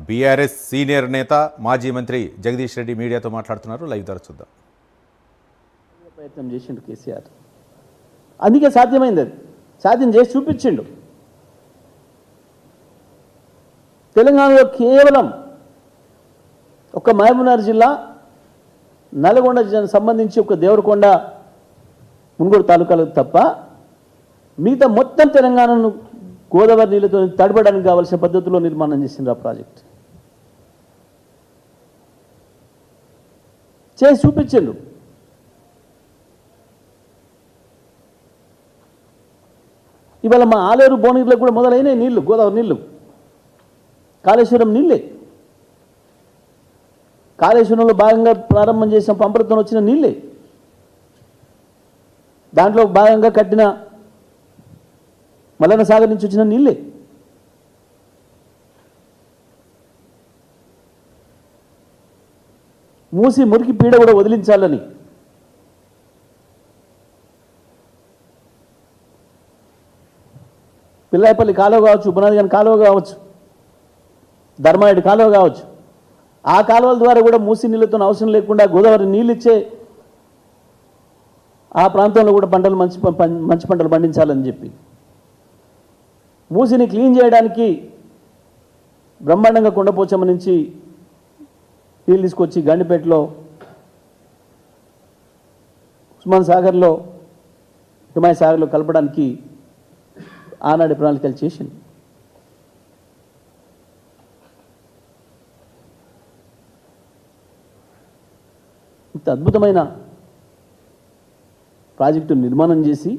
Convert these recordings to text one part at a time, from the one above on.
BRS senior నేత మాజీ మంత్రి జగదీష్ రెడ్డి మీడియాతో మాట్లాడుతున్నారు. లైవ్ ద్వారా చూద్దాం. ప్రయత్నం చేసిండు కేసీఆర్, అందుకే సాధ్యమైంది. అది సాధ్యం చేసి చూపించిండు. తెలంగాణలో కేవలం ఒక మహబూబ్నగర్ జిల్లా, నల్గొండ జిల్లాకు సంబంధించి ఒక దేవరకొండ, మునుగోడు తాలూకాలకు తప్ప మిగతా మొత్తం తెలంగాణను గోదావరి నీళ్ళతో తడపడానికి కావాల్సిన పద్ధతిలో నిర్మాణం చేసిండ్రు ఆ ప్రాజెక్ట్. చేసి చూపించిండు. ఇవాళ మా ఆలేరు భువనగిరిలో కూడా మొదలైన నీళ్లు, గోదావరి నీళ్లు, కాళేశ్వరం నీళ్ళే. కాళేశ్వరంలో భాగంగా ప్రారంభం చేసిన పంపలతో వచ్చిన నీళ్ళే. దాంట్లో భాగంగా కట్టిన మల్లన్న సాగర్ నుంచి వచ్చిన నీళ్ళే. మూసి మురికి పీడ కూడా వదిలించాలని పిల్లాయపల్లి కాలువ కావచ్చు, బునాదిగాని కాలువ కావచ్చు, ధర్మాయుడు కాలువ కావచ్చు, ఆ కాలువల ద్వారా కూడా మూసి నీళ్ళతో అవసరం లేకుండా గోదావరి నీళ్ళు ఇచ్చే ఆ ప్రాంతంలో కూడా పంటలు మంచి పంటలు పండించాలని చెప్పి మూసిని క్లీన్ చేయడానికి బ్రహ్మాండంగా కొండపోచమ్మ నుంచి నీళ్ళు తీసుకొచ్చి గండిపేటలో, ఉస్మాన్ సాగర్లో, హిమాయ సాగర్లో కలపడానికి ఆనాటి ప్రణాళికలు చేసింది. ఇంత అద్భుతమైన ప్రాజెక్టు నిర్మాణం చేసి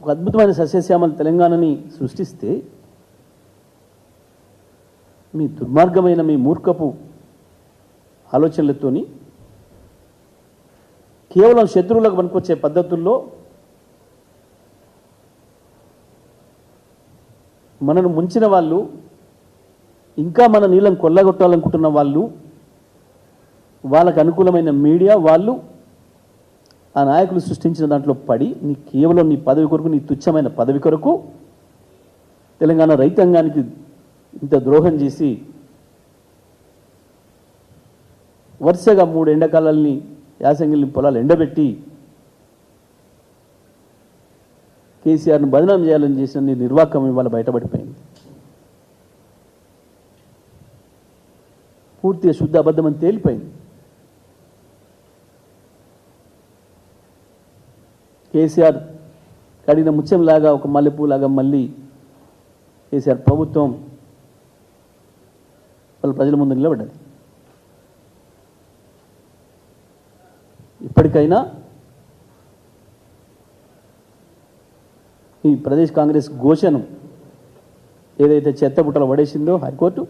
ఒక అద్భుతమైన సస్యశ్యామల తెలంగాణని సృష్టిస్తే మీ దుర్మార్గమైన, మీ మూర్ఖపు ఆలోచనలతోని కేవలం శత్రువులకు పనికొచ్చే పద్ధతుల్లో మనను ముంచిన వాళ్ళు, ఇంకా మన నీళ్ళని కొల్లగొట్టాలనుకుంటున్న వాళ్ళు, వాళ్ళకు అనుకూలమైన మీడియా వాళ్ళు, ఆ నాయకులు సృష్టించిన దాంట్లో పడి కేవలం నీ పదవి కొరకు, నీ తుచ్చమైన పదవి కొరకు తెలంగాణ రైతాంగానికి ఇంత ద్రోహం చేసి వరుసగా 3 ఎండాకాలాల్ని, యాసంగిల్ని పొలాలు ఎండబెట్టి కేసీఆర్ను బదనాం చేయాలని చేసిన నీ నిర్వాకం ఇవాళ బయటపడిపోయింది. పూర్తిగా శుద్ధ అబద్ధమని తేలిపోయింది. కేసీఆర్ కడిగిన ముత్యంలాగా, ఒక మల్లెపూలాగా మళ్ళీ కేసీఆర్ ప్రభుత్వం వాళ్ళ ప్రజల ముందు నిలబడ్డది. ఇప్పటికైనా ఈ ప్రదేశ్ కాంగ్రెస్ ఘోషను ఏదైతే చెత్తబుట్టలో పడేసిందో హైకోర్టు,